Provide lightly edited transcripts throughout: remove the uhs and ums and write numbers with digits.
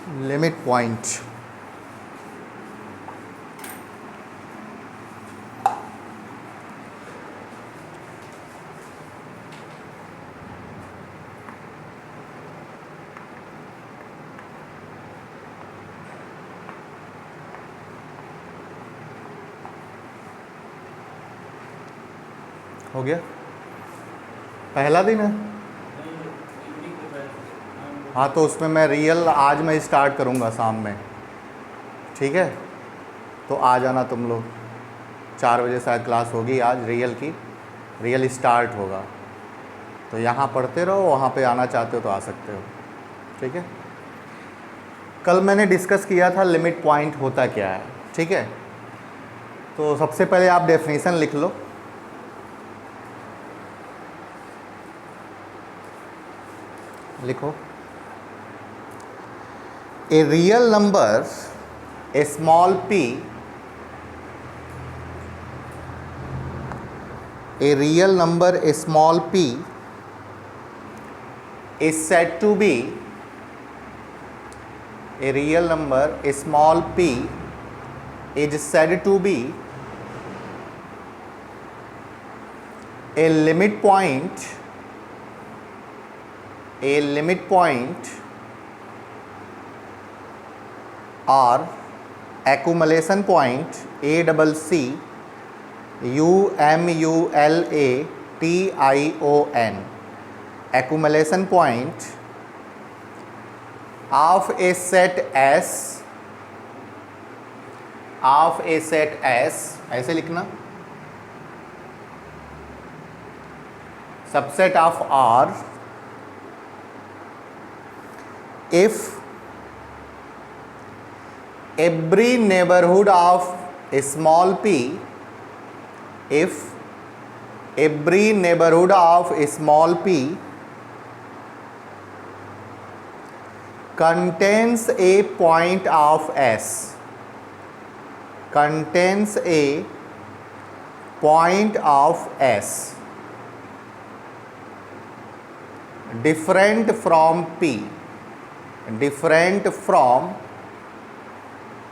Limit point. हो गया, पहला दिन है। हाँ तो उसमें मैं रियल आज मैं स्टार्ट करूँगा शाम में, ठीक है। तो आ जाना तुम लोग, 4 बजे शायद क्लास होगी आज रियल की, रियल स्टार्ट होगा। तो यहाँ पढ़ते रहो, वहाँ पे आना चाहते हो तो आ सकते हो, ठीक है। कल मैंने डिस्कस किया था लिमिट पॉइंट होता क्या है, ठीक है। तो सबसे पहले आप डेफिनेशन लिख लो। लिखो, a real number A small p, a real number a small p is said to be, a real number a small p is said to be a limit point, a limit point or accumulation point, ACC UMULATION, accumulation point of a set S, of a set S, ऐसे लिखना, subset of R, if every neighborhood of a small p, if every neighborhood of a small p contains a point of S, contains a point of S different from p, different from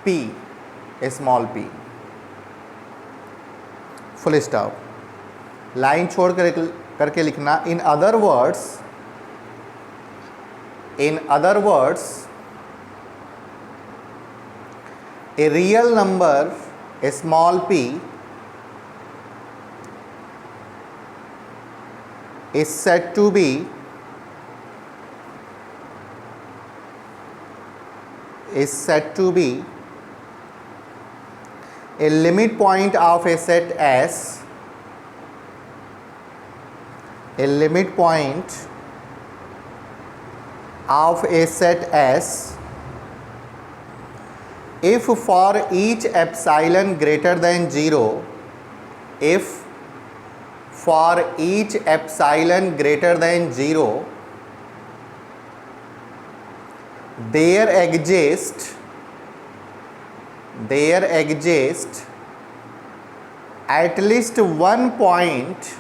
p, a small p, full stop, line छोड़ करके लिखना। In other words, in other words a real number A small p is said to be a limit point of a set S, a limit point of a set S if for each epsilon greater than 0, if for each epsilon greater than 0 there exists at least one point,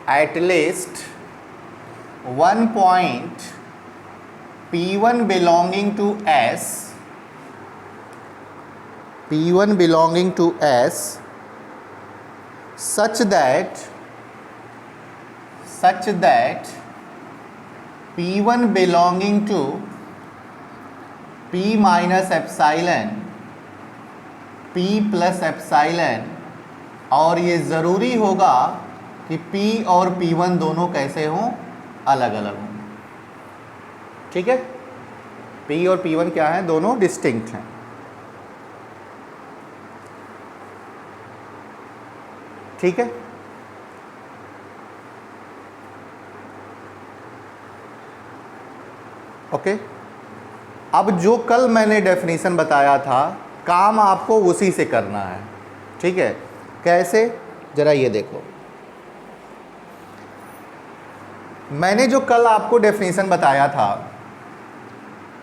at least one point p1 belonging to S, p1 belonging to S such that p1 belonging to p minus epsilon, p plus epsilon, और ये ज़रूरी होगा कि p और p1 दोनों कैसे हों, अलग अलग हों, ठीक है। p और p1 क्या है, दोनों डिस्टिंक्ट हैं, ठीक है। ओके, अब जो कल मैंने डेफिनेशन बताया था, काम आपको उसी से करना है, ठीक है। कैसे, जरा ये देखो, मैंने जो कल आपको डेफिनेशन बताया था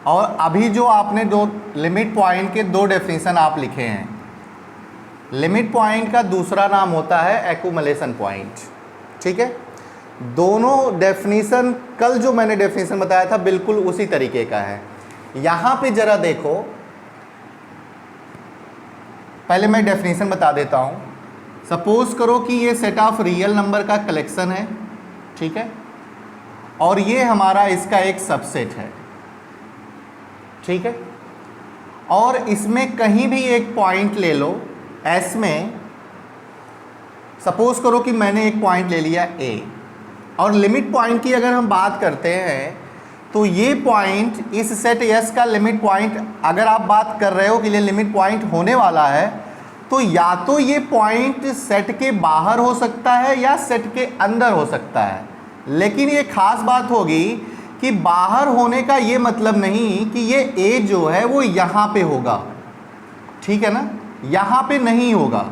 और अभी जो आपने दो लिमिट पॉइंट के दो डेफिनेशन आप लिखे हैं, लिमिट पॉइंट का दूसरा नाम होता है एक्यूमुलेशन पॉइंट, ठीक है। दोनों डेफिनीशन कल जो मैंने डेफिनीशन बताया था बिल्कुल उसी तरीके का है। यहाँ पे जरा देखो, पहले मैं डेफिनीशन बता देता हूँ। सपोज करो कि ये सेट ऑफ रियल नंबर का कलेक्शन है, ठीक है, और ये हमारा इसका एक सबसेट है, ठीक है, और इसमें कहीं भी एक पॉइंट ले लो एस में। सपोज करो कि मैंने एक पॉइंट ले लिया ए, और लिमिट पॉइंट की अगर हम बात करते हैं तो ये पॉइंट इस सेट एस का लिमिट पॉइंट, अगर आप बात कर रहे हो कि ये लिमिट पॉइंट होने वाला है, तो या तो ये पॉइंट सेट के बाहर हो सकता है या सेट के अंदर हो सकता है। लेकिन ये खास बात होगी कि बाहर होने का ये मतलब नहीं कि ये ए जो है वो यहाँ पे होगा, ठीक है ना, यहाँ पे नहीं होगा।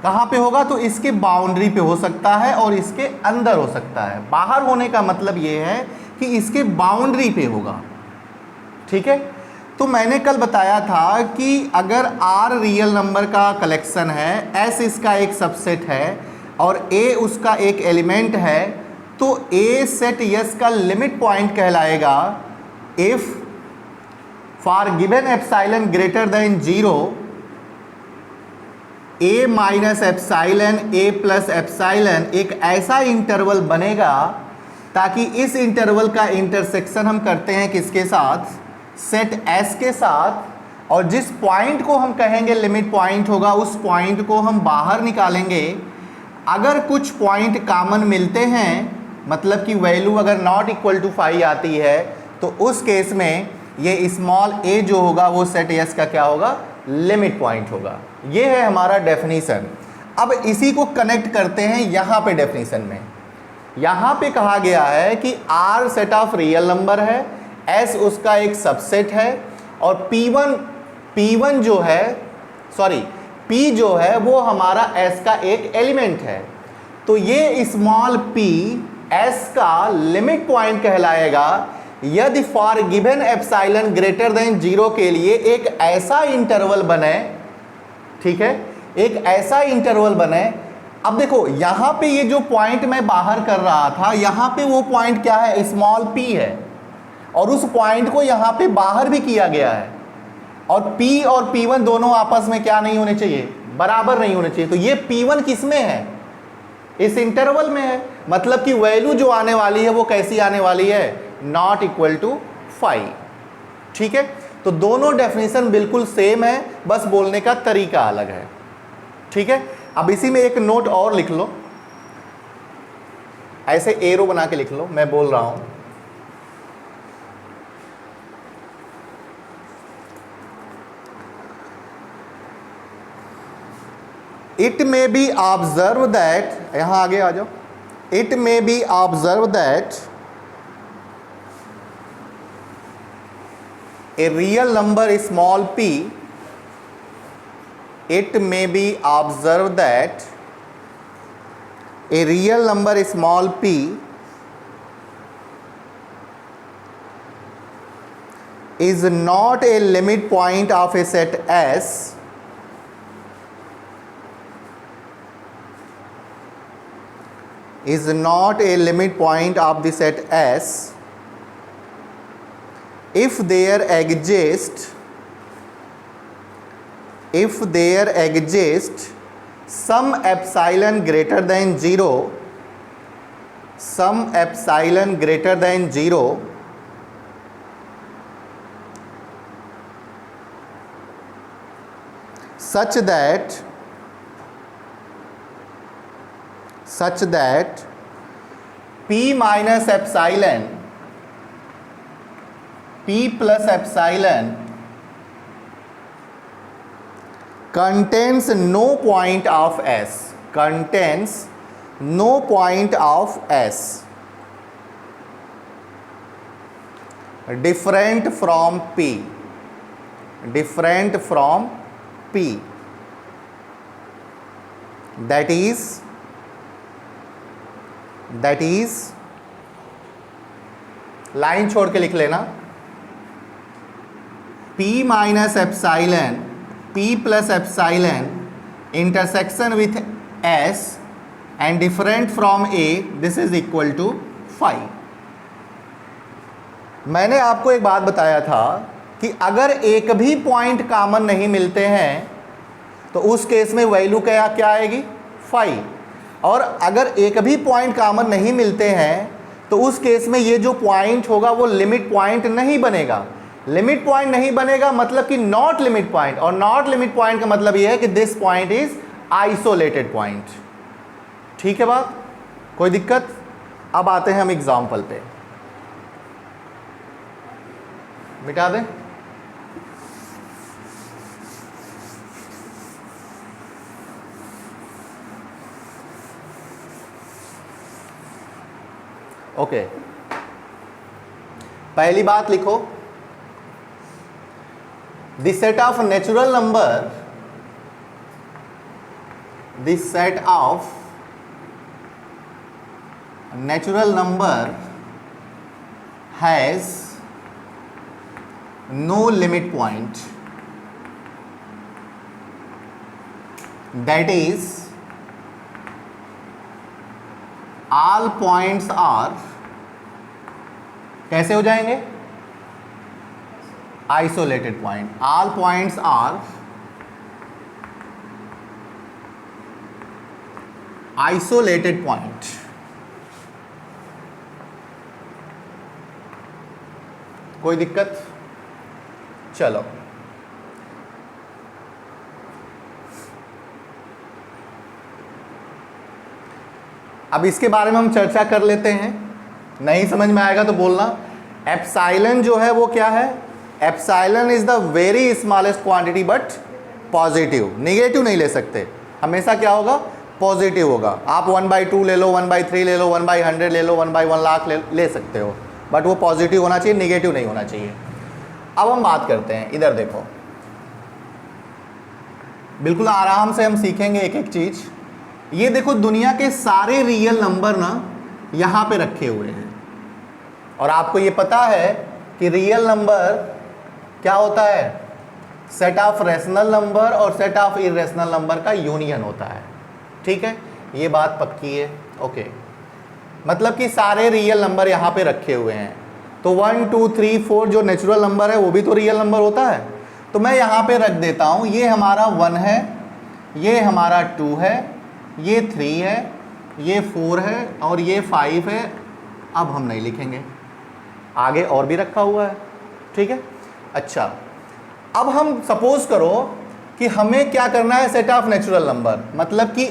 कहाँ पे होगा? तो इसके बाउंड्री पे हो सकता है और इसके अंदर हो सकता है। बाहर होने का मतलब ये है कि इसके बाउंड्री पे होगा, ठीक है। तो मैंने कल बताया था कि अगर R रियल नंबर का कलेक्शन है, S इसका एक सबसेट है और A उसका एक एलिमेंट है, तो A सेट S का लिमिट पॉइंट कहलाएगा if for given epsilon greater than 0 A minus epsilon A plus epsilon एक ऐसा इंटरवल बनेगा ताकि इस इंटरवल का इंटरसेक्शन हम करते हैं किसके साथ? सेट S के साथ, और जिस पॉइंट को हम कहेंगे लिमिट पॉइंट होगा उस पॉइंट को हम बाहर निकालेंगे। अगर कुछ पॉइंट कॉमन मिलते हैं, मतलब कि वैल्यू अगर नॉट इक्वल टू 5 आती है, तो उस केस में ये स्मॉल a जो होगा वो सेट S का क्या होगा? लिमिट पॉइंट होगा। ये है हमारा डेफिनीशन। अब इसी को कनेक्ट करते हैं यहाँ पे डेफिनीशन में। यहाँ पे कहा गया है कि R set of real number है, S उसका एक सबसेट है, और P1 जो है, सॉरी P जो है वो हमारा S का एक एलिमेंट है। तो ये स्मॉल p S का लिमिट पॉइंट कहलाएगा यदि for given epsilon greater than 0 के लिए एक ऐसा इंटरवल बने, ठीक है, एक ऐसा इंटरवल बने। अब देखो यहाँ पे ये जो पॉइंट मैं बाहर कर रहा था, यहाँ पे वो पॉइंट क्या है? स्मॉल p है, और उस पॉइंट को यहाँ पे बाहर भी किया गया है, और P और P1 दोनों आपस में क्या नहीं होने चाहिए? बराबर नहीं होने चाहिए। तो ये P1 किस में है? इस इंटरवल में है। मतलब कि वैल्यू जो आने वाली है वो कैसी आने वाली है? नॉट इक्वल टू 5, ठीक है। तो दोनों डेफिनेशन बिल्कुल सेम है, बस बोलने का तरीका अलग है, ठीक है। अब इसी में एक नोट और लिख लो, ऐसे एरो बना के लिख लो, मैं बोल रहा हूं। It may be observe that, यहां आगे आ जाओ। It may be observe that a real number small p, it may be observed that a real number small p is not a limit point of a set S is not a limit point of the set S if there exists some epsilon greater than 0, some epsilon greater than 0 such that p minus epsilon, p plus epsilon contains no point of S, contains no point of S different from P, different from P, that is line छोड़ के लिख लेना, P minus epsilon, P plus epsilon intersection with S and different from A this is equal to 5। मैंने आपको एक बात बताया था कि अगर एक भी पॉइंट कॉमन नहीं मिलते हैं तो उस केस में वैल्यू क्या क्या आएगी 5, और अगर एक भी पॉइंट कॉमन नहीं मिलते हैं तो उस केस में ये जो पॉइंट होगा वो लिमिट पॉइंट नहीं बनेगा। लिमिट पॉइंट नहीं बनेगा मतलब कि नॉट लिमिट पॉइंट, और नॉट लिमिट पॉइंट का मतलब ये है कि this point is isolated point. ठीक है बात, कोई दिक्कत? अब आते हैं हम एग्जाम्पल पे, मिटा दें। ओके, पहली बात लिखो, the set of natural number, the set of natural number has no limit point, that is all points are, कैसे हो जाएंगे? Isolated point. All points are isolated point. कोई दिक्कत? चलो, अब इसके बारे में हम चर्चा कर लेते हैं। नहीं समझ में आएगा तो बोलना। एप्साइलन जो है वो क्या है? Epsilon is the very smallest quantity but positive. Negative नहीं ले सकते, हमेशा क्या होगा? पॉजिटिव होगा। आप 1/2 ले लो, 1/3 ले लो, 1/100 ले लो, 1/1 लाख ले सकते हो, बट वो पॉजिटिव होना चाहिए, निगेटिव नहीं होना चाहिए। अब हम बात करते हैं, इधर देखो, बिल्कुल आराम से हम सीखेंगे एक एक चीज। ये देखो, दुनिया के सारे रियल नंबर ना यहाँ पे रखे हुए हैं, और आपको ये पता है कि रियल नंबर क्या होता है? सेट ऑफ रैशनल नंबर और सेट ऑफ इरेशनल नंबर का यूनियन होता है। ठीक है, ये बात पक्की है। ओके, मतलब कि सारे रियल नंबर यहाँ पे रखे हुए हैं, तो 1 2 3 4 जो नेचुरल नंबर है वो भी तो रियल नंबर होता है। तो मैं यहाँ पे रख देता हूँ, ये हमारा 1 है, ये हमारा 2 है, ये 3 है, ये 4 है और ये 5 है। अब हम नहीं लिखेंगे, आगे और भी रखा हुआ है। ठीक है, अच्छा, अब हम सपोज करो कि हमें क्या करना है? सेट ऑफ नेचुरल नंबर, मतलब कि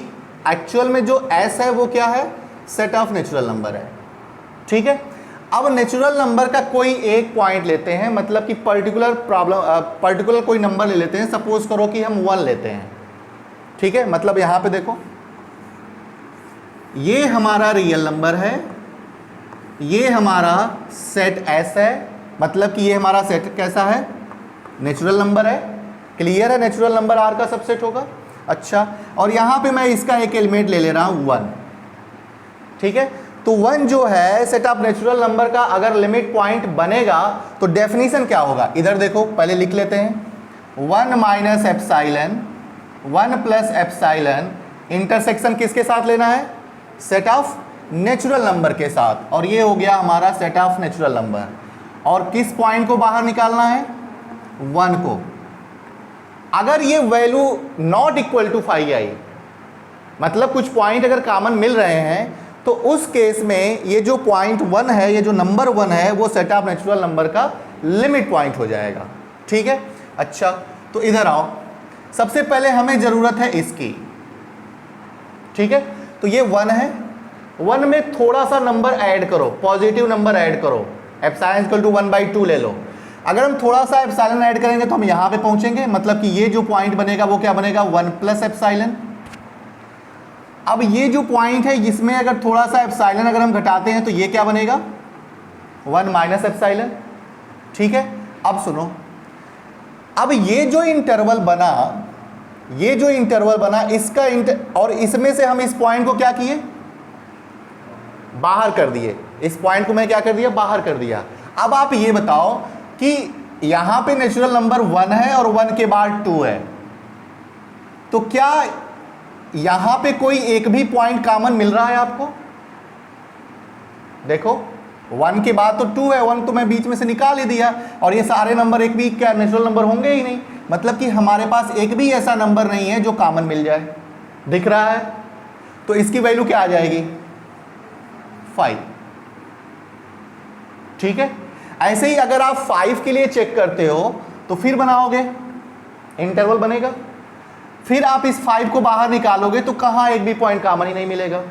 एक्चुअल में जो एस है वो क्या है? सेट ऑफ नेचुरल नंबर है। ठीक है, अब नेचुरल नंबर का कोई एक पॉइंट लेते हैं, मतलब कि पर्टिकुलर कोई नंबर ले लेते हैं। सपोज करो कि हम 1 लेते हैं। ठीक है, मतलब यहाँ पे देखो, ये हमारा रियल नंबर है, ये हमारा सेट एस है, मतलब कि ये हमारा सेट कैसा है? नेचुरल नंबर है। क्लियर है? नेचुरल नंबर आर का सबसेट होगा। अच्छा, और यहाँ पे मैं इसका एक एलिमेंट ले रहा हूँ 1। ठीक है, तो 1 जो है सेट ऑफ नेचुरल नंबर का अगर लिमिट पॉइंट बनेगा तो डेफिनेशन क्या होगा? इधर देखो, पहले लिख लेते हैं। 1 minus epsilon, 1 plus epsilon, intersection किसके साथ लेना है? सेट ऑफ नेचुरल नंबर के साथ, और ये हो गया हमारा सेट ऑफ नेचुरल नंबर। और किस पॉइंट को बाहर निकालना है? 1 को। अगर ये वैल्यू नॉट इक्वल टू 5 आई, मतलब कुछ पॉइंट अगर कॉमन मिल रहे हैं, तो उस केस में ये जो पॉइंट 1 है, ये जो नंबर 1 है, वो सेट ऑफ नेचुरल नंबर का लिमिट पॉइंट हो जाएगा। ठीक है, अच्छा, तो इधर आओ, सबसे पहले हमें ज़रूरत है इसकी। ठीक है, तो ये 1 है, 1 में थोड़ा सा नंबर ऐड करो, पॉजिटिव नंबर ऐड करो। एप्सिलॉन इक्वल टू 1/2 ले लो। अगर हम थोड़ा सा एप्सिलॉन ऐड करेंगे तो हम यहाँ पे पहुँचेंगे, मतलब कि ये जो पॉइंट बनेगा वो क्या बनेगा? 1 प्लस एप्सिलॉन। अब ये जो पॉइंट है, इसमें अगर थोड़ा सा एप्सिलॉन अगर हम घटाते हैं तो ये क्या बनेगा? 1 माइनस एप्सिलॉन। ठीक है, अब सुनो, अब ये जो इंटरवल बना, ये जो इंटरवल बना, इसका और इसमें से हम इस पॉइंट को क्या किए? बाहर कर दिए। इस पॉइंट को मैं क्या कर दिया? बाहर कर दिया। अब आप ये बताओ कि यहां पे नेचुरल नंबर 1 है और 1 के बाद 2 है, तो क्या यहां पे कोई एक भी पॉइंट कॉमन मिल रहा है आपको? देखो 1 के बाद तो 2 है, 1 तो मैं बीच में से निकाल ही दिया, और ये सारे नंबर एक भी क्या नेचुरल नंबर होंगे ही नहीं, मतलब कि हमारे पास एक भी ऐसा नंबर नहीं है जो कॉमन मिल जाए। दिख रहा है? तो इसकी वैल्यू क्या आ जाएगी? 5। ठीक है। ऐसे ही अगर आप 5 के लिए चेक करते हो तो फिर बनाओगे, इंटरवल बनेगा, फिर आप इस 5 को बाहर निकालोगे तो कहां एक भी पॉइंट कॉमन ही नहीं मिलेगा,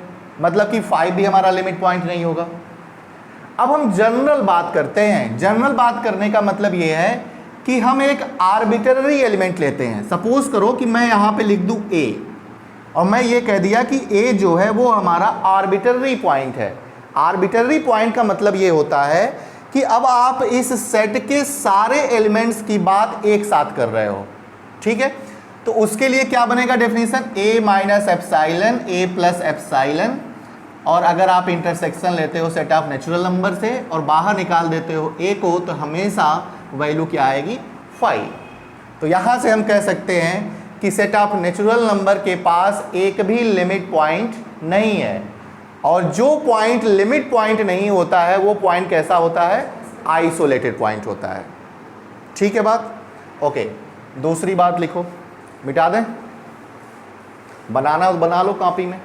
मतलब कि 5 भी हमारा लिमिट पॉइंट नहीं होगा। अब हम जनरल बात करते हैं। जनरल बात करने का मतलब यह है कि हम एक आर्बिट्ररी एलिमेंट लेते हैं। सपोज करो कि मैं यहां पे लिख दूं a, और मैं ये कह दिया कि a जो है वो हमारा आर्बिट्ररी पॉइंट है। आर्बिट्ररी पॉइंट का मतलब ये होता है कि अब आप इस सेट के सारे एलिमेंट्स की बात एक साथ कर रहे हो। ठीक है, तो उसके लिए क्या बनेगा definition? a minus epsilon a plus epsilon, और अगर आप इंटरसेक्शन लेते हो सेट ऑफ नेचुरल नंबर से और बाहर निकाल देते हो a को, तो हमेशा वैल्यू क्या आएगी? 5। तो यहाँ से हम कह सकते हैं कि सेट ऑफ नेचुरल नंबर के पास एक भी लिमिट पॉइंट नहीं है, और जो पॉइंट लिमिट पॉइंट नहीं होता है वो पॉइंट कैसा होता है? आइसोलेटेड पॉइंट होता है। ठीक है बात? ओके, दूसरी बात लिखो, मिटा दें, बनाना बना लो कॉपी में।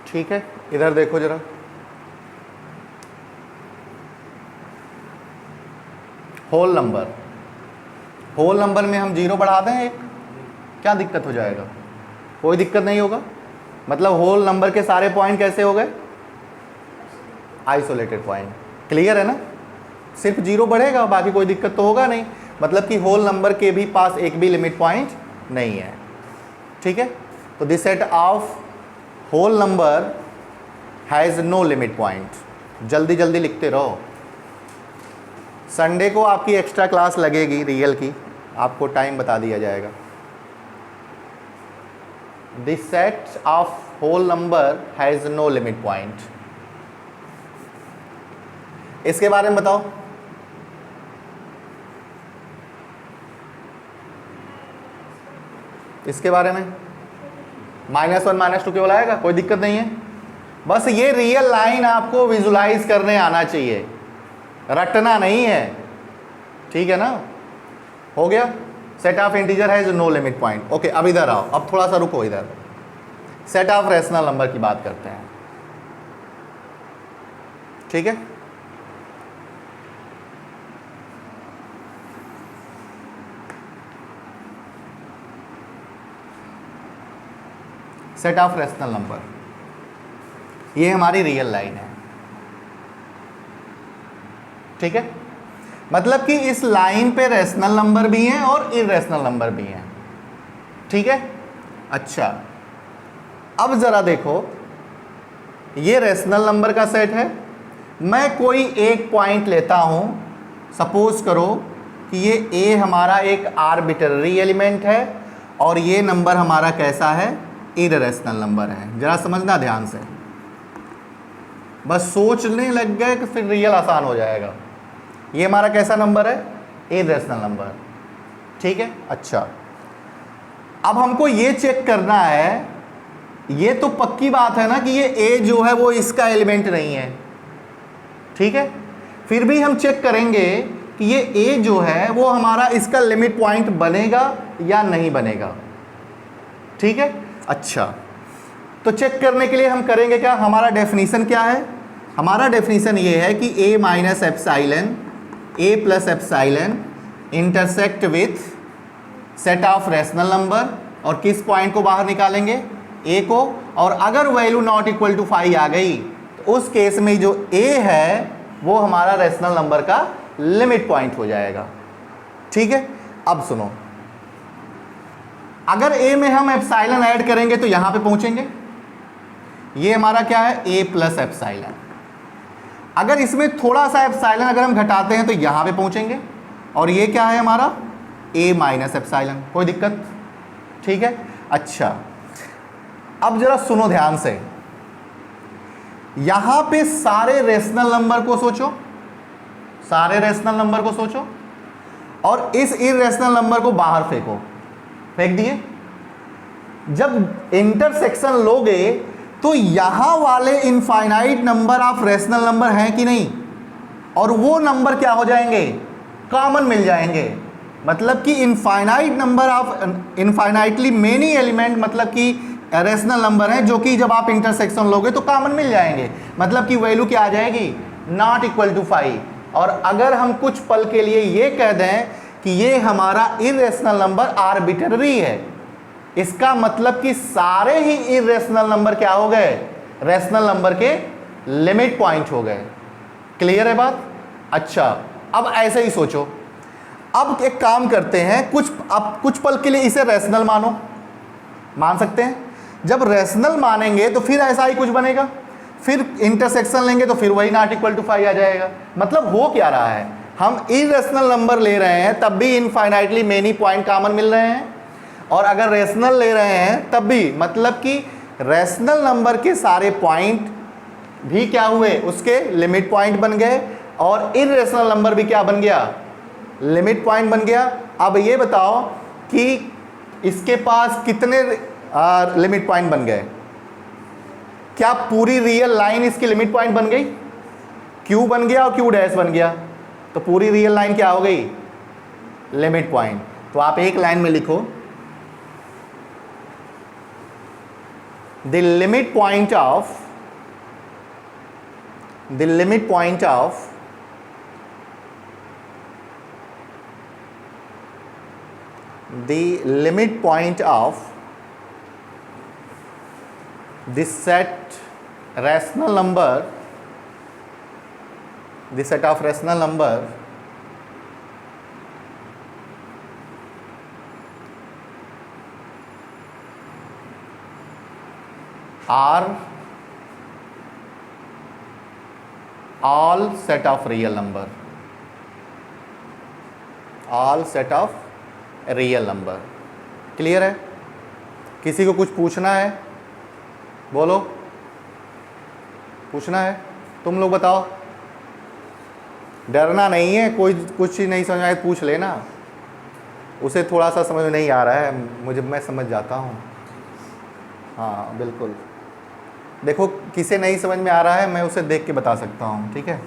ठीक है, इधर देखो जरा, होल नंबर, होल नंबर में हम 0 बढ़ा दें एक, क्या दिक्कत हो जाएगा? कोई दिक्कत नहीं होगा। मतलब होल नंबर के सारे पॉइंट कैसे हो गए? Isolated point. क्लियर है ना? सिर्फ 0 बढ़ेगा, बाकी कोई दिक्कत तो होगा नहीं, मतलब कि होल नंबर के भी पास एक भी लिमिट पॉइंट नहीं है। ठीक है, तो this set of whole number has no limit point. जल्दी जल्दी लिखते रहो। संडे को आपकी एक्स्ट्रा क्लास लगेगी रियल की, आपको टाइम बता दिया जाएगा। This set of whole number has no limit point. इसके बारे में बताओ। इसके बारे में -1 -2 केवल आएगा, कोई दिक्कत नहीं है। बस ये रियल लाइन आपको विजुलाइज करने आना चाहिए, रटना नहीं है। ठीक है ना? हो गया। सेट ऑफ इंटीजर है जो नो लिमिट पॉइंट। ओके, अब इधर आओ, अब थोड़ा सा रुको, इधर सेट ऑफ रैशनल नंबर की बात करते हैं। ठीक है, सेट ऑफ रैशनल नंबर, ये हमारी रियल लाइन है। ठीक है, मतलब कि इस लाइन पे रैशनल नंबर भी हैं और इररेशनल नंबर भी हैं। ठीक है, अच्छा, अब ज़रा देखो, ये रैशनल नंबर का सेट है। मैं कोई एक पॉइंट लेता हूँ, सपोज करो कि ये ए हमारा एक आर्बिट्ररी एलिमेंट है और ये नंबर हमारा कैसा है? इररेशनल नंबर है। ज़रा समझना ध्यान से, बस सोचने लग गए कि फिर रियल आसान हो जाएगा। ये हमारा कैसा नंबर है? Irrational number. ठीक है, अच्छा, अब हमको ये चेक करना है, ये तो पक्की बात है ना कि ये ए जो है वो इसका एलिमेंट नहीं है। ठीक है, फिर भी हम चेक करेंगे कि ये ए जो है वो हमारा इसका लिमिट पॉइंट बनेगा या नहीं बनेगा। ठीक है, अच्छा, तो चेक करने के लिए हम करेंगे क्या? हमारा डेफिनीशन क्या है? हमारा डेफिनीशन ये है कि a minus epsilon a plus epsilon intersect with set of rational number, और किस पॉइंट को बाहर निकालेंगे, ए को, और अगर वैल्यू नॉट इक्वल टू 5 आ गई तो उस केस में जो ए है वो हमारा रैशनल नंबर का लिमिट पॉइंट हो जाएगा। ठीक है, अब सुनो, अगर ए में हम एप्सिलॉन ऐड करेंगे तो यहां पे पहुंचेंगे, ये हमारा क्या है, ए प्लस एप्सिलॉन। अगर इसमें थोड़ा सा एप्सिलॉन अगर हम घटाते हैं तो यहां पे पहुंचेंगे, और ये क्या है हमारा, ए माइनस एप्सिलॉन। कोई दिक्कत? ठीक है। अच्छा, अब जरा सुनो ध्यान से, यहां पे सारे रेशनल नंबर को सोचो, सारे रेशनल नंबर को सोचो, और इस इरेशनल नंबर को बाहर फेंको, फेंक दिए। जब इंटरसेक्शन लोगे तो यहां वाले infinite number of rational number हैं कि नहीं, और वो नंबर क्या हो जाएंगे, कॉमन मिल जाएंगे। मतलब कि infinite number of infinitely many element, मतलब कि रेशनल नंबर है जो कि जब आप इंटरसेक्शन लोगे तो कॉमन मिल जाएंगे। मतलब कि वैल्यू क्या आ जाएगी, नॉट इक्वल टू 5। और अगर हम कुछ पल के लिए ये कह दें कि ये हमारा इरेशनल नंबर आर्बिट्ररी है, इसका मतलब कि सारे ही इरेशनल नंबर क्या हो गए, रेशनल नंबर के लिमिट पॉइंट हो गए। क्लियर है बात? अच्छा, अब ऐसे ही सोचो, अब एक काम करते हैं, अब कुछ पल के लिए इसे रेशनल मानो, मान सकते हैं। जब रेशनल मानेंगे तो फिर ऐसा ही कुछ बनेगा, फिर इंटरसेक्शन लेंगे तो फिर वही नॉट इक्वल टू 5 आ जाएगा। मतलब हो क्या रहा है, हम इरेशनल नंबर ले रहे हैं तब भी इनफाइनाइटली मेनी पॉइंट कॉमन मिल रहे हैं, और अगर रेशनल ले रहे हैं तब भी, मतलब कि रेशनल नंबर के सारे पॉइंट भी क्या हुए, उसके लिमिट पॉइंट बन गए, और इरेशनल नंबर भी क्या बन गया, लिमिट पॉइंट बन गया। अब ये बताओ कि इसके पास कितने लिमिट पॉइंट बन गए, क्या पूरी रियल लाइन इसकी लिमिट पॉइंट बन गई, क्यू बन गया और क्यू डैश बन गया, तो पूरी रियल लाइन क्या हो गई, लिमिट पॉइंट। तो आप एक लाइन में लिखो, the limit point of the limit point of the set rational number, the set of rational number are all set of real number, all set of real number। Clear है? किसी को कुछ पूछना है, बोलो, पूछना है, तुम लोग बताओ, डरना नहीं है, कोई कुछ चीज़ नहीं समझ आए पूछ लेना, उसे थोड़ा सा समझ में नहीं आ रहा है, मुझे, मैं समझ जाता हूँ। हाँ बिल्कुल, देखो किसे नहीं समझ में आ रहा है मैं उसे देख के बता सकता हूँ, ठीक है।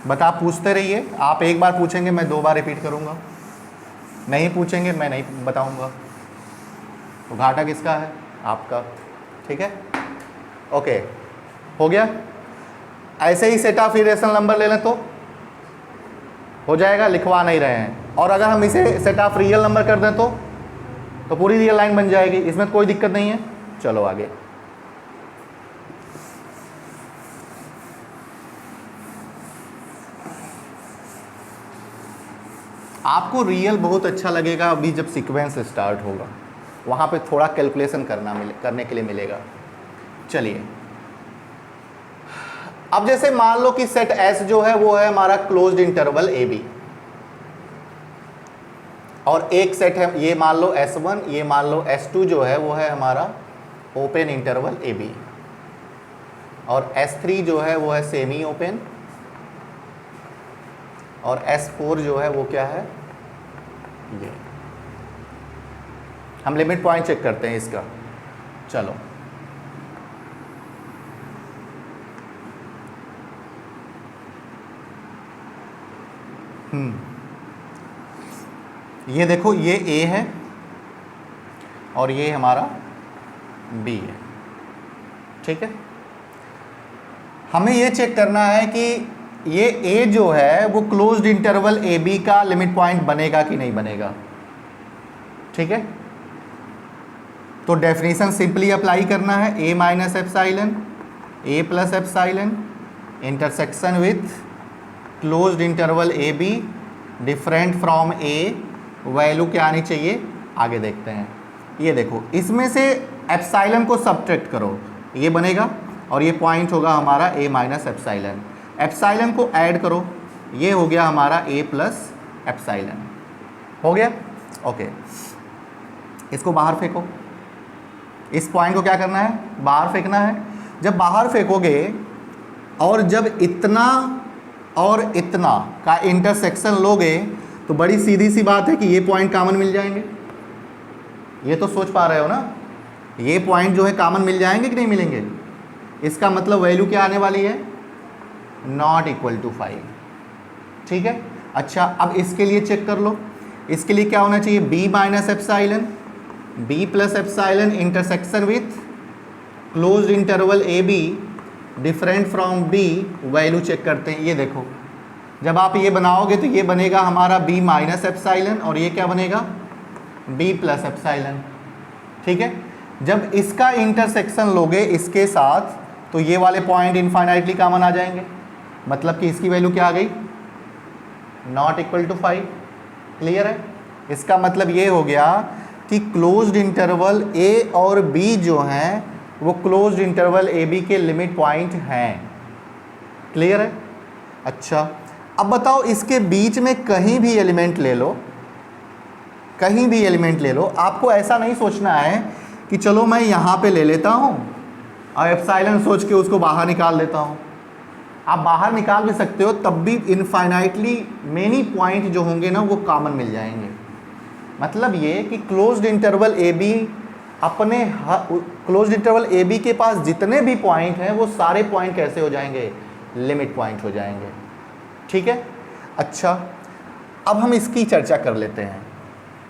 बट आप पूछते रहिए, आप एक बार पूछेंगे मैं 2 बार रिपीट करूँगा, नहीं पूछेंगे मैं नहीं बताऊँगा, तो घाटा किसका है, आपका। ठीक है, ओके, हो गया। ऐसे ही सेट ऑफ इरेशनल नंबर ले लें तो हो जाएगा, लिखवा नहीं रहे हैं। और अगर हम इसे सेट ऑफ रियल नंबर कर दें तो पूरी रियल लाइन बन जाएगी, इसमें कोई दिक्कत नहीं है। चलो आगे, आपको रियल बहुत अच्छा लगेगा अभी जब सीक्वेंस स्टार्ट होगा, वहाँ पे थोड़ा कैलकुलेशन करने के लिए मिलेगा। चलिए, अब जैसे मान लो कि सेट S जो है वो है हमारा क्लोज्ड इंटरवल ए बी, और एक सेट है, ये मान लो S1, ये मान लो S2 जो है वो है हमारा ओपन इंटरवल ए बी, और S3 जो है वो है सेमी ओपन, और S4 जो है वो क्या है, ये। हम लिमिट पॉइंट चेक करते हैं इसका। चलो, ये देखो, ये A है और ये हमारा B है, ठीक है। हमें ये चेक करना है कि ये A जो है वो क्लोज्ड इंटरवल ए बी का लिमिट पॉइंट बनेगा कि नहीं बनेगा। ठीक है, तो डेफिनेशन सिंपली अप्लाई करना है, a minus epsilon a plus epsilon intersection with closed interval A B different from a, value क्या आनी चाहिए आगे देखते हैं। ये देखो, इसमें से एप्साइलन को सब्ट्रैक्ट करो, ये बनेगा और ये पॉइंट होगा हमारा a माइनस एप्साइलन। एप्साइलन को ऐड करो, ये हो गया हमारा a प्लस एप्साइलन, हो गया। ओके, इसको बाहर फेंको, इस पॉइंट को क्या करना है, बाहर फेंकना है। जब बाहर फेंकोगे और जब इतना और इतना का इंटरसेक्शन लोगे तो बड़ी सीधी सी बात है कि ये पॉइंट कॉमन मिल जाएंगे। ये तो सोच पा रहे हो ना, ये पॉइंट जो है कॉमन मिल जाएंगे कि नहीं मिलेंगे। इसका मतलब वैल्यू क्या आने वाली है, नॉट इक्वल टू 5। ठीक है, अच्छा अब इसके लिए चेक कर लो, इसके लिए क्या होना चाहिए, b minus epsilon b plus epsilon intersection with closed interval A B different from b, value check करते हैं। ये देखो, जब आप ये बनाओगे तो ये बनेगा हमारा b माइनस एप्साइलन और ये क्या बनेगा, b प्लस एप्साइलन। ठीक है, जब इसका इंटरसेक्शन लोगे इसके साथ तो ये वाले पॉइंट इनफाइनाइटली कॉमन आ जाएंगे, मतलब कि इसकी वैल्यू क्या आ गई, नॉट इक्वल टू 5। क्लियर है, इसका मतलब ये हो गया कि क्लोज्ड इंटरवल a और b जो हैं वो क्लोज्ड इंटरवल ए बी के लिमिट पॉइंट हैं। क्लियर है, अच्छा अब बताओ इसके बीच में कहीं भी एलिमेंट ले लो, कहीं भी एलिमेंट ले लो, आपको ऐसा नहीं सोचना है कि चलो मैं यहाँ पे ले लेता हूँ और एप्साइलन सोच के उसको बाहर निकाल लेता हूँ। आप बाहर निकाल भी सकते हो, तब भी इनफाइनाइटली मेनी पॉइंट जो होंगे ना वो कॉमन मिल जाएंगे। मतलब ये कि क्लोज्ड इंटरवल ए बी अपने क्लोज्ड इंटरवल ए बी के पास जितने भी पॉइंट हैं वो सारे पॉइंट कैसे हो जाएंगे, लिमिट पॉइंट हो जाएंगे। ठीक है, अच्छा अब हम इसकी चर्चा कर लेते हैं,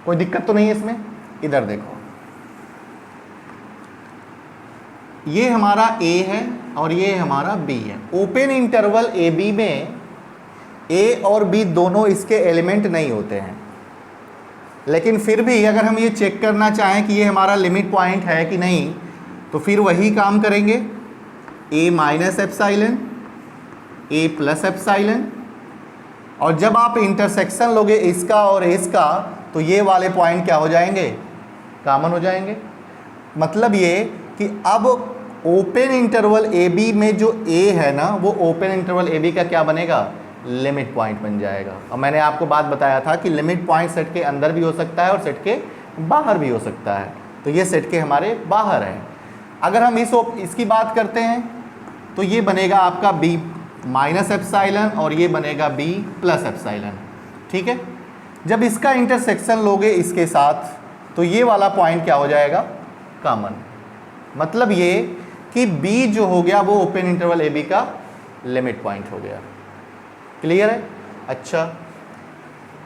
कोई दिक्कत तो नहीं है इसमें। इधर देखो, ये हमारा a है और ये हमारा b है। ओपन इंटरवल ए बी में a और b दोनों इसके एलिमेंट नहीं होते हैं, लेकिन फिर भी अगर हम ये चेक करना चाहें कि ये हमारा लिमिट पॉइंट है कि नहीं, तो फिर वही काम करेंगे, a minus epsilon a plus epsilon, और जब आप इंटरसेक्शन लोगे इसका और इसका तो ये वाले पॉइंट क्या हो जाएंगे, कॉमन हो जाएंगे। मतलब ये कि अब ओपन इंटरवल ए बी में जो a है ना वो ओपन इंटरवल ए बी का क्या बनेगा, लिमिट पॉइंट बन जाएगा। और मैंने आपको बात बताया था कि लिमिट पॉइंट सेट के अंदर भी हो सकता है और सेट के बाहर भी हो सकता है, तो ये सेट के हमारे बाहर है। अगर हम इसकी बात करते हैं तो ये बनेगा आपका b माइनस एप्साइलन और ये बनेगा b प्लस एप्साइलन। ठीक है, जब इसका इंटरसेक्शन लोगे इसके साथ तो ये वाला पॉइंट क्या हो जाएगा, कॉमन। मतलब ये कि b जो हो गया वो ओपन इंटरवल ए बी का लिमिट पॉइंट हो गया। क्लियर है, अच्छा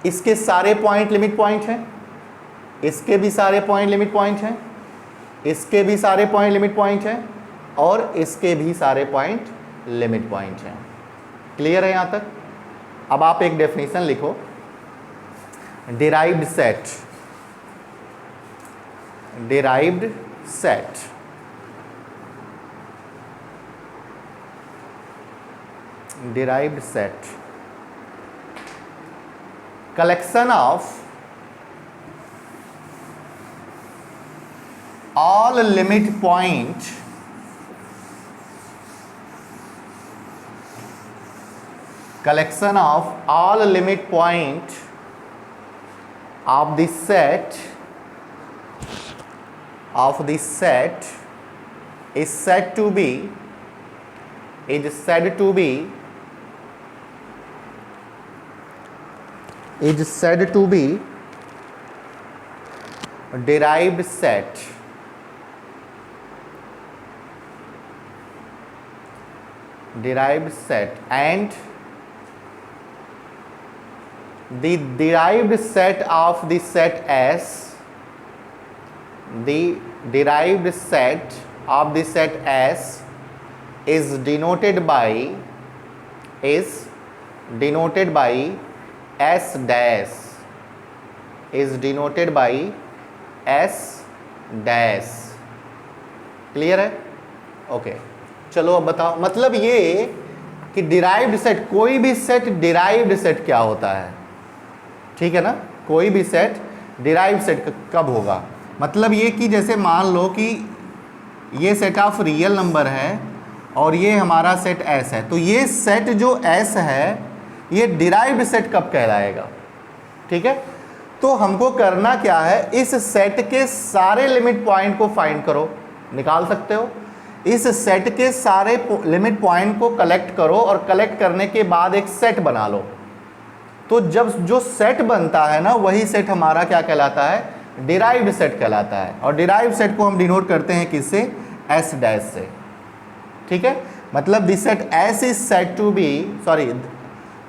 इसके सारे पॉइंट लिमिट पॉइंट हैं, इसके भी सारे पॉइंट लिमिट पॉइंट हैं, इसके भी सारे पॉइंट लिमिट पॉइंट हैं और इसके भी सारे पॉइंट लिमिट पॉइंट हैं। क्लियर है यहाँ तक। अब आप एक डेफिनेशन लिखो, derived set, derived set derived set, collection of all limit point collection of all limit point of the set is said to be derived set. Derived set, and the derived set of the set S, the derived set of the set S is denoted by S dash, is denoted by S dash. Clear है? Okay चलो अब बताओ, मतलब ये कि derived set, कोई भी set derived set क्या होता है, ठीक है ना, कोई भी सेट डिराइव्ड सेट कब होगा, मतलब ये कि जैसे मान लो कि ये सेट ऑफ रियल नंबर है और ये हमारा सेट एस है, तो ये सेट जो एस है ये डिराइव्ड सेट कब कहलाएगा, ठीक है। तो हमको करना क्या है, इस सेट के सारे लिमिट पॉइंट को फाइंड करो, निकाल सकते हो, इस सेट के सारे लिमिट पॉइंट को कलेक्ट करो और कलेक्ट करने के बाद एक सेट बना लो। तो जब जो सेट बनता है ना, वही सेट हमारा क्या कहलाता है, डिराइव्ड सेट कहलाता है। और डिराइव्ड सेट को हम डिनोट करते हैं किससे, एस डैश से, ठीक है। मतलब this set S is set to be, sorry,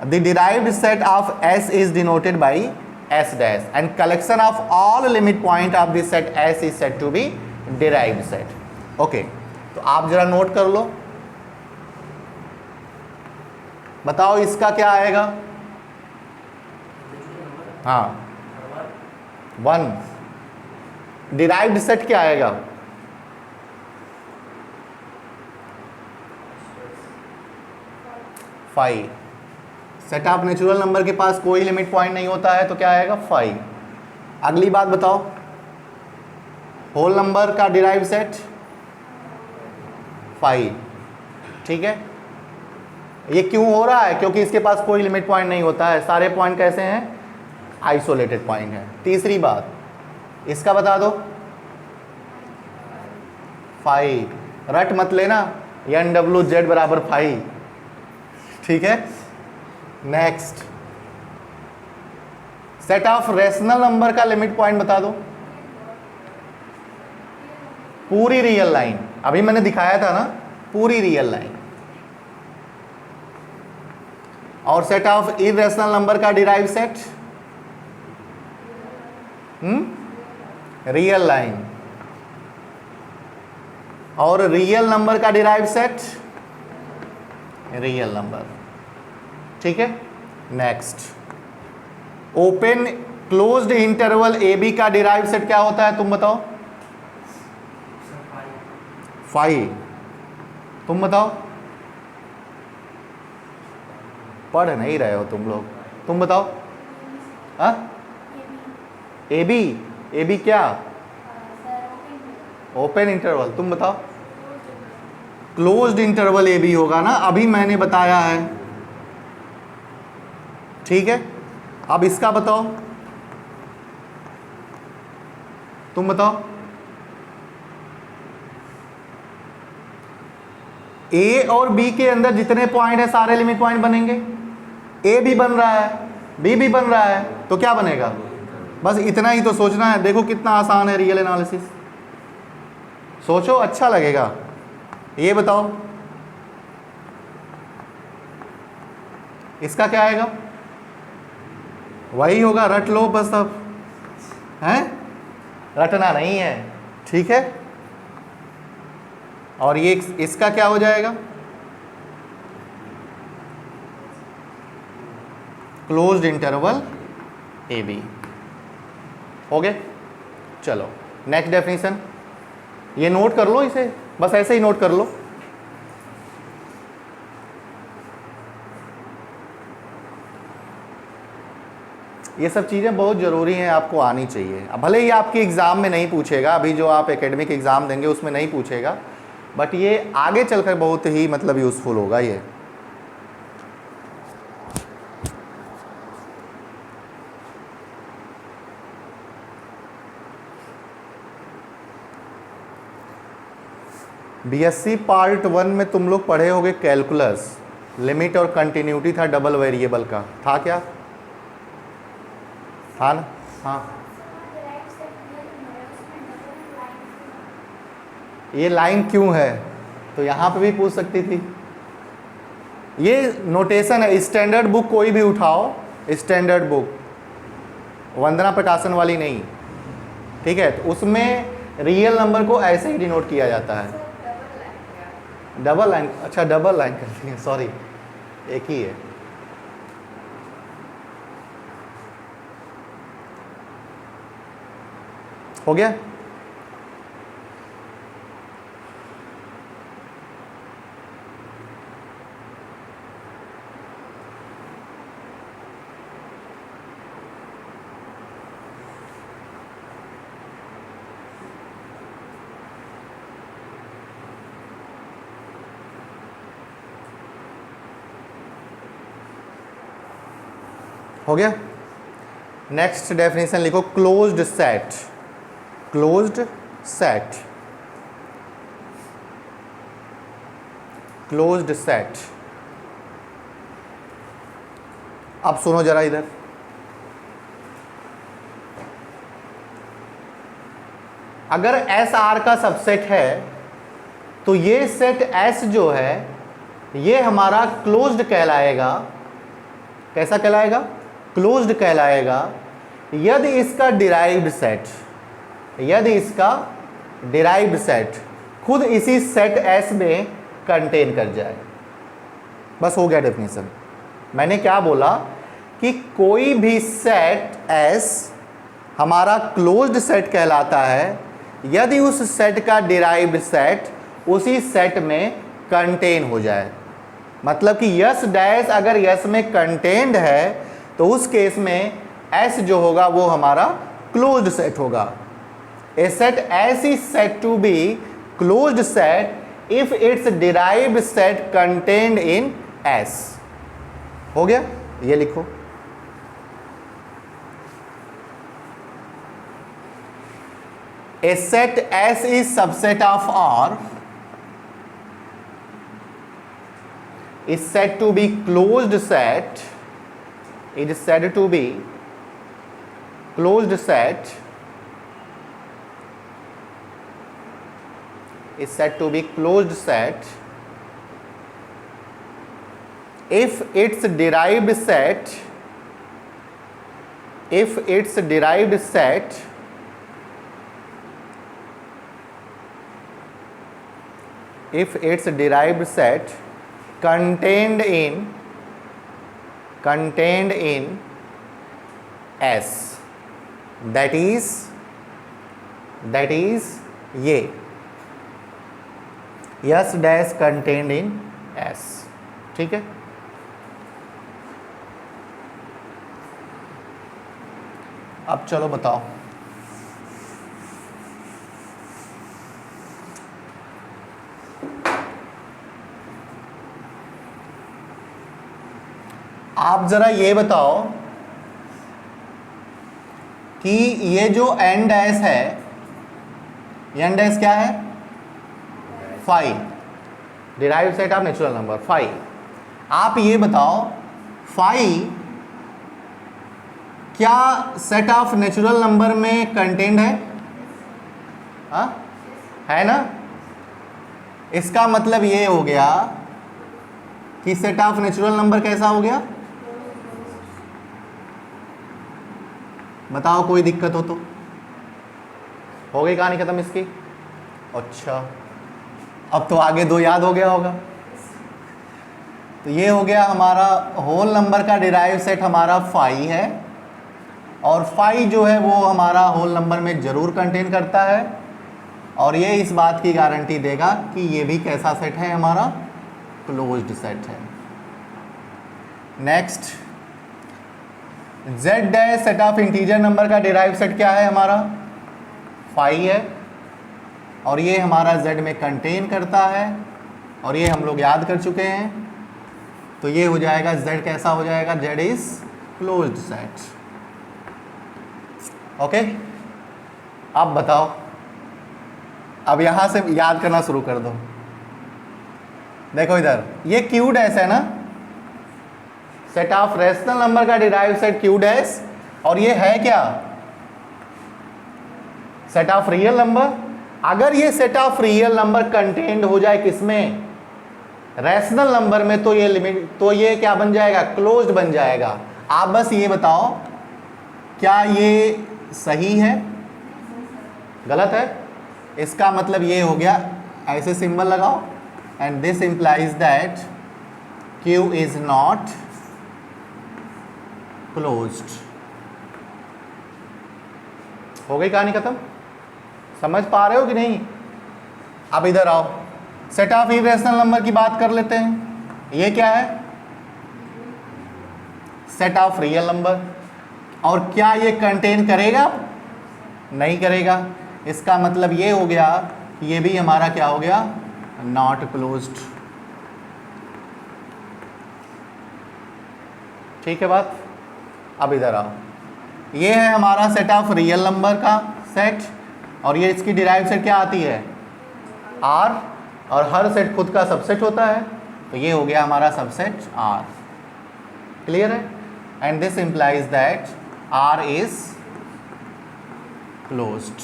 the derived set of S is denoted by S dash and collection of all limit point of this set S is set to be derived set. Okay, तो आप जरा note कर लो, बताओ इसका क्या आएगा। हाँ, 1। Derived set क्या आएगा, five. Set of natural number के पास कोई लिमिट पॉइंट नहीं होता है तो क्या आएगा, 5। अगली बात बताओ, होल नंबर का डिराइव्ड सेट 5, ठीक है। ये क्यों हो रहा है, क्योंकि इसके पास कोई लिमिट पॉइंट नहीं होता है, सारे पॉइंट कैसे हैं, आइसोलेटेड पॉइंट है। तीसरी बात इसका बता दो, 5, रट मत लेना, NWZ बराबर 5, ठीक है। Next, set of rational number का लिमिट पॉइंट बता दो, पूरी रियल लाइन, अभी मैंने दिखाया था ना, पूरी रियल लाइन। और सेट ऑफ इरेशनल नंबर का डिराइव सेट, रियल लाइन। और रियल नंबर का डिराइव सेट, रियल नंबर, ठीक है। Next, open closed interval A B का डिराइव सेट क्या होता है, तुम बताओ। 5, तुम बताओ, पढ़ नहीं रहे हो तुम लोग, तुम बताओ। हाँ, ए बी क्या, ओपन इंटरवल, तुम बताओ। क्लोज्ड इंटरवल ए बी होगा ना, अभी मैंने बताया है, ठीक है। अब इसका बताओ, तुम बताओ। ए और बी के अंदर जितने पॉइंट है सारे लिमिट पॉइंट बनेंगे, ए भी बन रहा है, बी भी बन रहा है, तो क्या बनेगा, बस इतना ही तो सोचना है। देखो कितना आसान है रियल एनालिसिस, सोचो अच्छा लगेगा। ये बताओ इसका क्या आएगा, वही होगा, रट लो बस, अब हैं, रटना नहीं है, ठीक है। और ये इसका क्या हो जाएगा, क्लोज्ड इंटरवल ए बी, हो गए। चलो नेक्स्ट डेफिनेशन, ये नोट कर लो, इसे बस ऐसे ही नोट कर लो। ये सब चीज़ें बहुत ज़रूरी हैं, आपको आनी चाहिए। अब भले ही आपके एग्ज़ाम में नहीं पूछेगा, अभी जो आप एकेडमिक एग्ज़ाम देंगे उसमें नहीं पूछेगा, बट ये आगे चलकर बहुत ही मतलब यूज़फुल होगा ये। बीएससी पार्ट 1 में तुम लोग पढ़े होगे कैलकुलस, लिमिट और कंटिन्यूटी था डबल वेरिएबल का, था क्या, था ना। हाँ, ये लाइन क्यों है, तो यहाँ पे भी पूछ सकती थी। ये नोटेशन है, स्टैंडर्ड बुक कोई भी उठाओ, स्टैंडर्ड बुक, वंदना प्रकाशन वाली नहीं, ठीक है, तो उसमें रियल नंबर को ऐसे ही डिनोट किया जाता है। डबल लाइन, अच्छा डबल लाइन करती है, सॉरी, एक ही है। हो गया? हो गया? नेक्स्ट डेफिनेशन लिखो, closed set. Closed set, closed set. अब सुनो जरा इधर, अगर एस आर का सबसेट है तो ये सेट एस जो है ये हमारा क्लोज्ड कहलाएगा। कैसा कहलाएगा? क्लोज्ड कहलाएगा यदि इसका डिराइव्ड सेट, यदि इसका डिराइव्ड सेट खुद इसी सेट एस में कंटेन कर जाए। बस हो गया डेफिनेशन। मैंने क्या बोला कि कोई भी सेट एस हमारा क्लोज्ड सेट कहलाता है यदि उस सेट का डिराइव्ड सेट उसी सेट में कंटेन हो जाए। मतलब कि यस डैश अगर यस में कंटेन्ड है तो उस केस में एस जो होगा वो हमारा क्लोज्ड सेट होगा। A set S is set to be closed set if it's derived set contained in S. हो गया? ये लिखो, a set S is subset of R is said to be closed set, it is said to be closed set, is said to be closed set if its derived set, if its derived set if its derived set contained in S, that is ये yes dash contained in S. ठीक है? अब चलो बताओ, आप जरा ये बताओ कि ये जो एन डैश है, एन डैश क्या है? Five, derived set of natural number five. आप ये बताओ फाइव क्या सेट ऑफ नेचुरल नंबर में कंटेंट है? हाँ है ना? इसका मतलब ये हो गया कि सेट ऑफ नेचुरल नंबर कैसा हो गया? बताओ, कोई दिक्कत हो तो? हो गई कहानी खत्म इसकी? अच्छा, अब तो आगे दो याद हो गया होगा। तो ये हो गया हमारा होल नंबर का डिराइव सेट हमारा फाइव है, और फाइव जो है वो हमारा होल नंबर में ज़रूर कंटेन करता है, और ये इस बात की गारंटी देगा कि ये भी कैसा सेट है? हमारा क्लोज्ड सेट है। Next, Z dash set of integer number का डिराइव सेट क्या है? हमारा फाइव है, और ये हमारा जेड में कंटेन करता है, और ये हम लोग याद कर चुके हैं। तो ये हो जाएगा जेड कैसा हो जाएगा? Z is closed set. Okay, अब बताओ, अब यहां से याद करना शुरू कर दो। देखो इधर, ये क्यू डैश है ना, सेट ऑफ रेशनल नंबर का डिराइव सेट क्यू डैश, और ये है क्या? Set of real number. अगर ये set of real number contained हो जाए किसमें? रैशनल नंबर में, तो ये लिमिट, तो ये क्या बन जाएगा? क्लोज्ड बन जाएगा। आप बस ये बताओ क्या ये सही है, गलत है? इसका मतलब ये हो गया, ऐसे सिंबल लगाओ, and this implies that Q is not closed. हो गई कहानी खत्म? समझ पा रहे हो कि नहीं? अब इधर आओ, सेट ऑफ इरेशनल नंबर की बात कर लेते हैं। ये क्या है? Set of real number. और क्या ये कंटेन करेगा? नहीं करेगा। इसका मतलब ये हो गया कि ये भी हमारा क्या हो गया? Not closed. ठीक है बात? अब इधर आओ, ये है हमारा सेट ऑफ रियल नंबर का सेट, और ये इसकी डिराइव सेट क्या आती है? R, और हर सेट खुद का सबसेट होता है, तो ये हो गया हमारा सबसेट R। क्लियर है? And this implies that R is closed.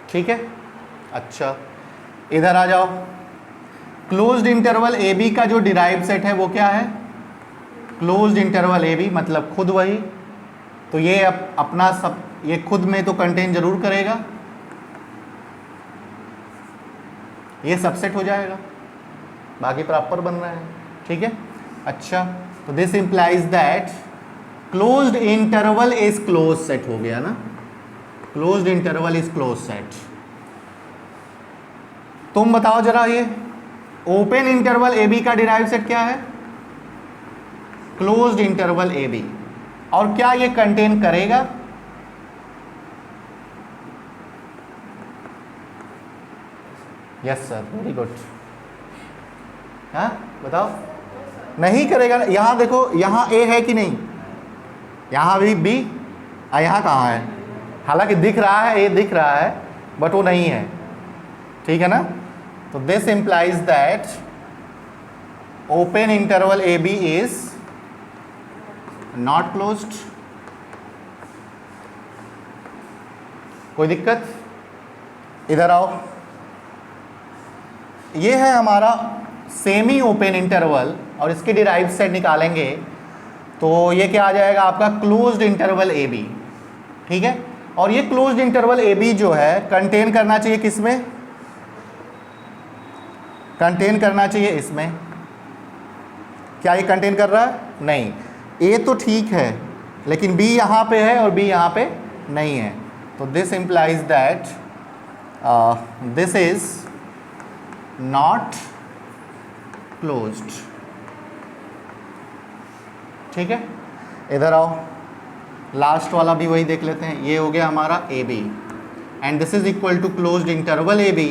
ठीक है? अच्छा, इधर आ जाओ। क्लोज्ड इंटरवल ए बी का जो डिराइव सेट है वो क्या है? क्लोज्ड इंटरवल ए बी, मतलब खुद वही। तो ये अपना सब, ये खुद में तो कंटेन जरूर करेगा, ये सबसेट हो जाएगा, बाकी प्रॉपर बन रहा है। ठीक है? अच्छा, तो this implies that closed interval is close set हो गया ना? Closed interval is close set. तुम बताओ जरा, ये ओपन इंटरवल ए बी का डिराइव सेट क्या है? Closed interval A B. और क्या ये कंटेन करेगा? Yes sir, very good. हाँ बताओ। नहीं करेगा। यहां देखो, यहां ए है कि नहीं? यहां भी बी, यहां कहाँ है? हालांकि दिख रहा है, ए दिख रहा है, बट वो नहीं है। ठीक है ना? तो this implies that open interval A B is not closed. कोई दिक्कत? इधर आओ, ये है हमारा सेमी ओपन इंटरवल, और इसकी डिराइव सेट निकालेंगे तो ये क्या आ जाएगा आपका? Closed interval A B. ठीक है? और ये क्लोज्ड इंटरवल ए बी जो है कंटेन करना चाहिए किसमें? कंटेन करना चाहिए इसमें। क्या ये कंटेन कर रहा है? नहीं। ए तो ठीक है, लेकिन बी यहाँ पे है और बी यहाँ पे नहीं है, तो this implies that this is not closed. ठीक है? इधर आओ, लास्ट वाला भी वही देख लेते हैं। ये हो गया हमारा A B, and this is equal to closed interval A B,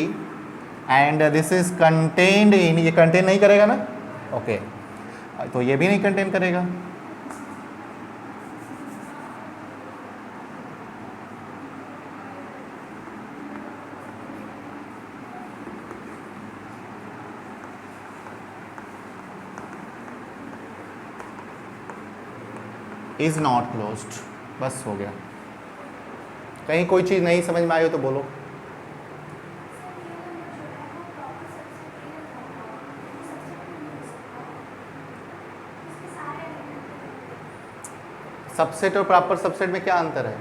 and this is contained in, ये कंटेन नहीं करेगा ना? ओके, तो ये भी नहीं कंटेन करेगा। Is not closed. बस हो गया। कहीं कोई चीज़ नहीं समझ में आई हो तो बोलो। सबसेट और प्रॉपर सबसेट में क्या अंतर है?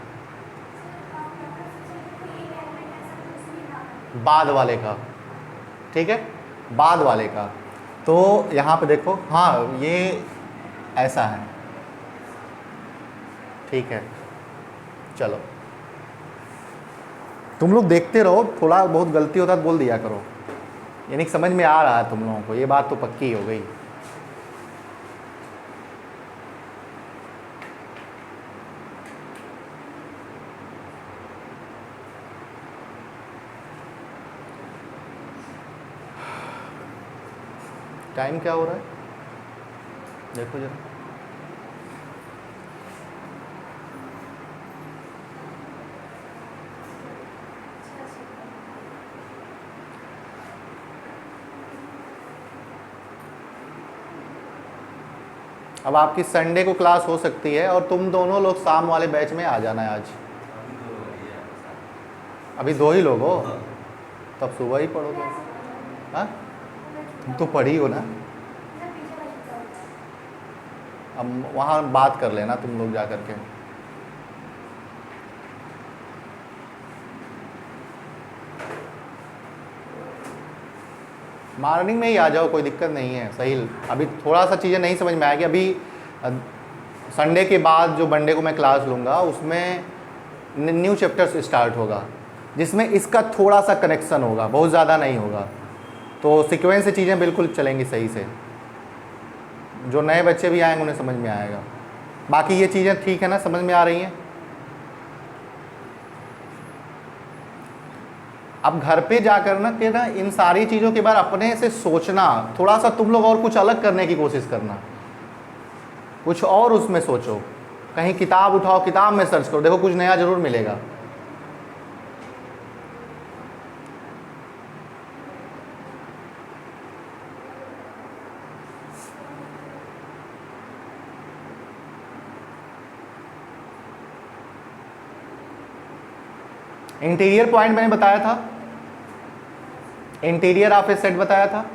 बाद वाले का। ठीक है? बाद वाले का। तो यहाँ पे देखो, हाँ ये ऐसा है। ठीक है, चलो तुम लोग देखते रहो, थोड़ा बहुत गलती होता तो बोल दिया करो, यानी समझ में आ रहा है तुम लोगों को, ये बात तो पक्की हो गई। टाइम क्या हो रहा है देखो जरा। अब आपकी संडे को क्लास हो सकती है, और तुम दोनों लोग शाम वाले बैच में आ जाना है आज। अभी 2 ही लोग हो, तब सुबह ही पढ़ोगे। हाँ, तुम तो पढ़ी हो ना। अब वहाँ बात कर लेना तुम लोग जा कर के। मॉर्निंग में ही आ जाओ, कोई दिक्कत नहीं है। सही, अभी थोड़ा सा चीज़ें नहीं समझ में आएगी। अभी संडे के बाद जो मंडे को मैं क्लास लूँगा उसमें न्यू चैप्टर स्टार्ट होगा जिसमें इसका थोड़ा सा कनेक्शन होगा, बहुत ज़्यादा नहीं होगा। तो सीक्वेंस से चीज़ें बिल्कुल चलेंगी सही से, जो नए बच्चे भी आएंगे उन्हें समझ में आएगा। बाकी ये चीज़ें ठीक है ना, समझ में आ रही हैं? अब घर पे जाकर ना कि ना इन सारी चीज़ों के बारे अपने से सोचना, थोड़ा सा तुम लोग और कुछ अलग करने की कोशिश करना, कुछ और उसमें सोचो। कहीं किताब उठाओ, किताब में सर्च करो, देखो कुछ नया ज़रूर मिलेगा। इंटीरियर पॉइंट मैंने बताया था, इंटीरियर ऑफ ए सेट बताया था।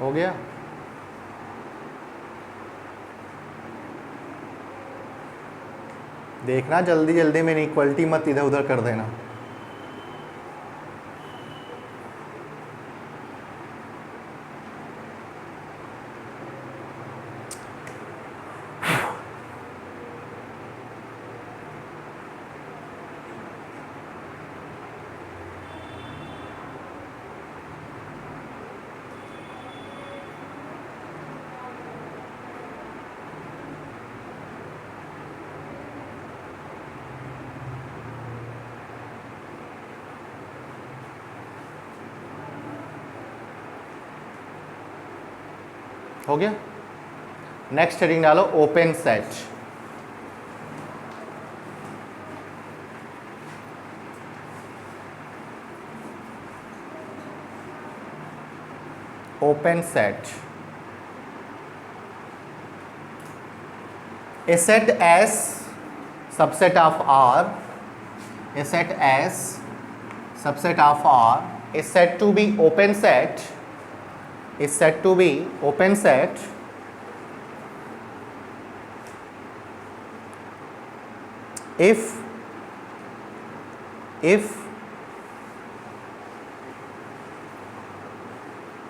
हो गया? देखना जल्दी जल्दी में इक्वलिटी मत इधर उधर कर देना। हो गया? नेक्स्ट हेडिंग डालो open set. Open set, a set S subset of R, a set S subset of R is said to be open set, is said to be open set if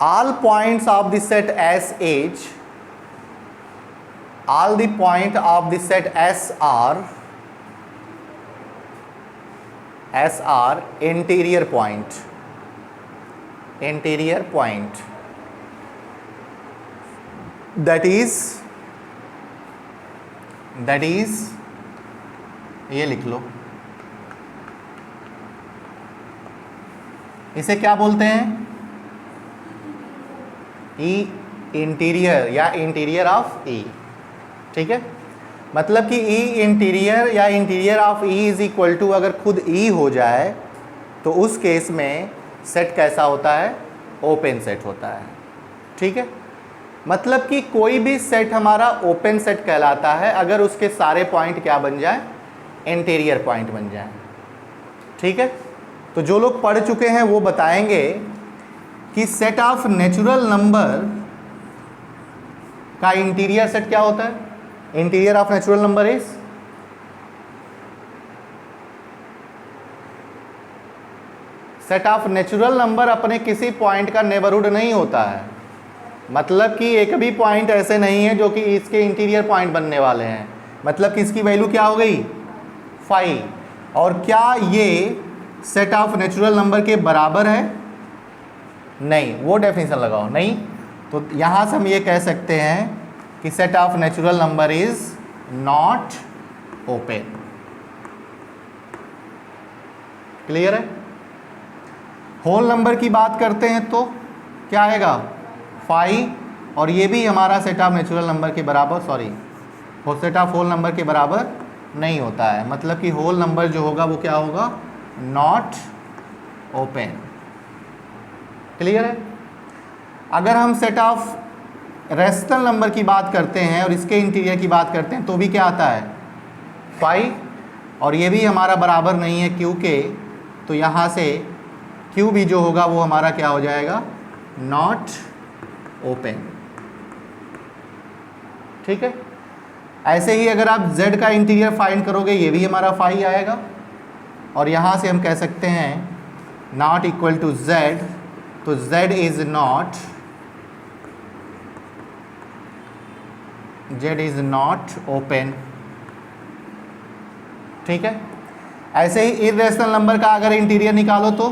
all points of the set S H, all the point of the set S are interior point, interior point, that is ये लिख लो, इसे क्या बोलते हैं? E interior या interior of E. ठीक है, मतलब कि ई इंटीरियर या interior of E is equal to अगर खुद ई हो जाए तो उस केस में सेट कैसा होता है? ओपन सेट होता है। ठीक है, मतलब कि कोई भी सेट हमारा ओपन सेट कहलाता है अगर उसके सारे पॉइंट क्या बन जाए? इंटीरियर पॉइंट बन जाए। ठीक है, तो जो लोग पढ़ चुके हैं वो बताएंगे कि सेट ऑफ नेचुरल नंबर का इंटीरियर सेट क्या होता है? Interior of natural number is set of natural number अपने किसी पॉइंट का नेबरहुड नहीं होता है, मतलब कि एक भी पॉइंट ऐसे नहीं है जो कि इसके इंटीरियर पॉइंट बनने वाले हैं, मतलब कि इसकी वैल्यू क्या हो गई? 5। और क्या ये सेट ऑफ नेचुरल नंबर के बराबर है? नहीं, वो डेफिनेशन लगाओ नहीं। तो यहाँ से हम ये कह सकते हैं कि set of natural number is not open. Clear है? होल नंबर की बात करते हैं तो क्या आएगा? 5, और ये भी हमारा सेट ऑफ नेचुरल नंबर के बराबर, sorry set of whole number के बराबर नहीं होता है, मतलब कि होल नंबर जो होगा वो क्या होगा? Not open. क्लियर है? अगर हम सेट ऑफ रेशनल नंबर की बात करते हैं और इसके इंटीरियर की बात करते हैं तो भी क्या आता है 5, और ये भी हमारा बराबर नहीं है क्यू के, तो यहाँ से क्यू भी जो होगा वो हमारा क्या हो जाएगा, नॉट ओपन। ठीक है? ऐसे ही अगर आप z का इंटीरियर फाइंड करोगे ये भी हमारा 5 आएगा, और यहाँ से हम कह सकते हैं नॉट इक्वल टू z, तो z इज नॉट ओपन। ठीक है? ऐसे ही इर्रेशनल नंबर का अगर इंटीरियर निकालो तो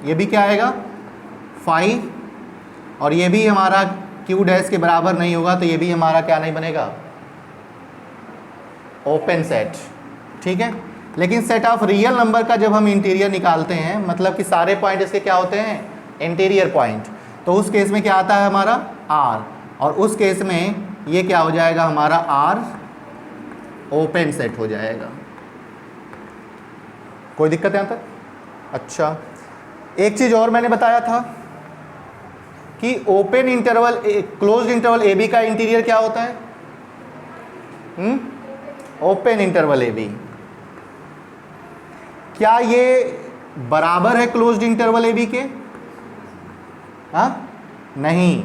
ये भी क्या आएगा 5, और ये भी हमारा q डैश के बराबर नहीं होगा, तो ये भी हमारा क्या नहीं बनेगा, ओपन सेट। ठीक है? लेकिन सेट ऑफ रियल नंबर का जब हम इंटीरियर निकालते हैं, मतलब कि सारे पॉइंट इसके क्या होते हैं, इंटीरियर पॉइंट, तो उस केस में क्या आता है हमारा r, और उस केस में ये क्या हो जाएगा हमारा r ओपन सेट हो जाएगा। कोई दिक्कत है यहाँ तक? अच्छा, एक चीज़ और मैंने बताया था कि open interval closed interval A B का इंटीरियर क्या होता है, ओपन इंटरवल ए बी। क्या ये बराबर है क्लोज्ड इंटरवल ए बी के? हाँ, नहीं,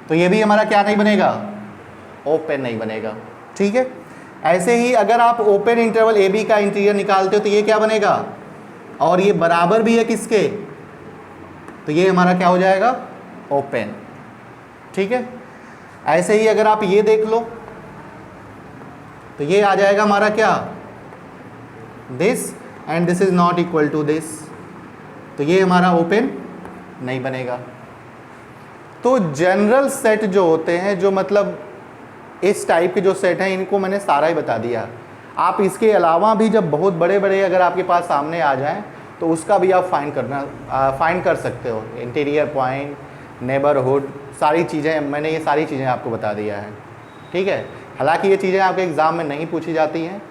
तो ये भी हमारा क्या नहीं बनेगा, ओपन नहीं बनेगा। ठीक है? ऐसे ही अगर आप ओपन इंटरवल ए बी का इंटीरियर निकालते हो तो ये क्या बनेगा, और ये बराबर भी है किसके, तो ये हमारा क्या हो जाएगा, ओपन। ठीक है? ऐसे ही अगर आप ये देख लो तो ये आ जाएगा हमारा क्या, this and this is not equal to this, तो ये हमारा ओपन नहीं बनेगा। तो जनरल सेट जो होते हैं, जो मतलब इस टाइप के जो सेट हैं, इनको मैंने सारा ही बता दिया। आप इसके अलावा भी जब बहुत बड़े बड़े अगर आपके पास सामने आ जाएं तो उसका भी आप फाइंड कर सकते हो, इंटीरियर पॉइंट, नेबरहुड, सारी चीज़ें, मैंने ये सारी चीज़ें आपको बता दिया है। ठीक है? हालांकि ये चीज़ें आपके एग्ज़ाम में नहीं पूछी जाती हैं,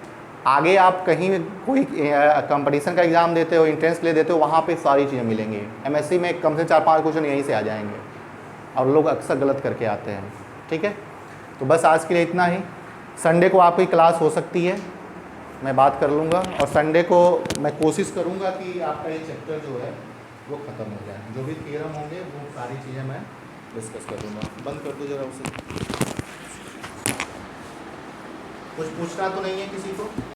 आगे आप कहीं कोई कंपटीशन का एग्ज़ाम देते हो, एंट्रेंस ले देते हो, वहाँ पे सारी चीज़ें मिलेंगी। एमएससी में कम से 4-5 क्वेश्चन यहीं से आ जाएंगे, और लोग अक्सर गलत करके आते हैं। ठीक है? तो बस आज के लिए इतना ही। संडे को आपकी क्लास हो सकती है, मैं बात कर लूँगा, और संडे को मैं कोशिश करूँगा कि आपका ये चैप्टर जो है वो ख़त्म हो जाए। जो भी थ्योरम होंगे वो सारी चीज़ें मैं डिस्कस कर दूँगा। बंद कर दो जरा उसे। कुछ पूछना तो नहीं है किसी को?